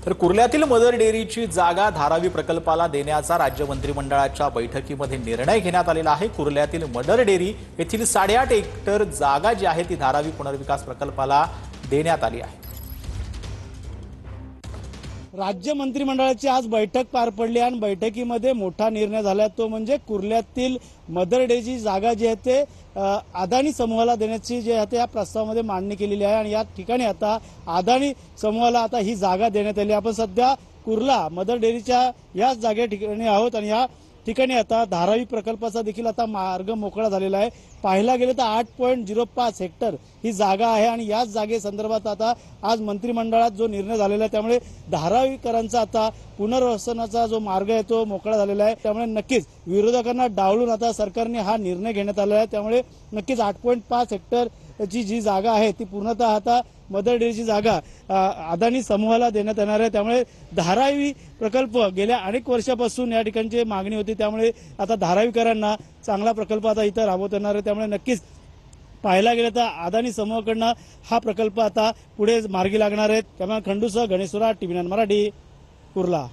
तर कुर्ल्यातील मदर डेअरीची जागा धारावी प्रकल्पाला देण्याचा राज्य मंत्रिमंडळाच्या बैठकीमध्ये निर्णय घेण्यात आलेला आहे। कुर्ल्यातील मदर डेअरी येथील 8.5 हेक्टर जागा जी आहे ती धारावी पुनर्विकास प्रकल्पाला देण्यात आली आहे। राज्य मंत्रिमंडळाची आज बैठक पार पडली आणि बैठकीमध्ये मोठा निर्णय झाला, तो म्हणजे कुर्ल्यातील मदर डेअरीची जागा जी आहे ते अदानी समूहाला देण्याची जी आहे त्या प्रस्तावामध्ये मांडणी केलेली आहे आणि या ठिकाणी आता अदानी समूहाला आता ही जागा देण्यात आली। आपण सध्या कुर्ला मदर डेअरीच्या याच जागे ठिकाणी आहोत आणि या ठिकाणी आता धारावी प्रकल्पाचा देखील आता मार्ग मोकळा झालेला आहे। पाहायला गेलं तर 8.05 हेक्टर ही जागा आहे आणि याच जागेसंदर्भात आता आज मंत्रिमंडळात जो निर्णय झालेला आहे त्यामुळे धारावीकरांचा आता पुनर्वसनाचा जो मार्ग आहे तो मोकळा झालेला आहे। त्यामुळे नक्कीच विरोधकांना डावलून आता सरकारने हा निर्णय घेण्यात आला आहे। त्यामुळे नक्कीच 8.5 हेक्टर जी जागा आहे ती पूर्णतः आता मदर डेअरीची जागा अदानी समूहाला देण्यात येणार आहे। त्यामुळे धारावी प्रकल्प गेल्या अनेक वर्षापासून या ठिकाणची मागणी होती, त्यामुळे आता धारावीकरांना चांगला प्रकल्प आता इथं राबवता येणार आहे। त्यामुळे नक्कीच पाहायला गेलं तर अदानी समूहाकडनं हा प्रकल्प आता पुढे मार्गी लागणार आहे। त्यामुळे खंडूसह गणेश सुराट, TV9 मराठी, कुर्ला।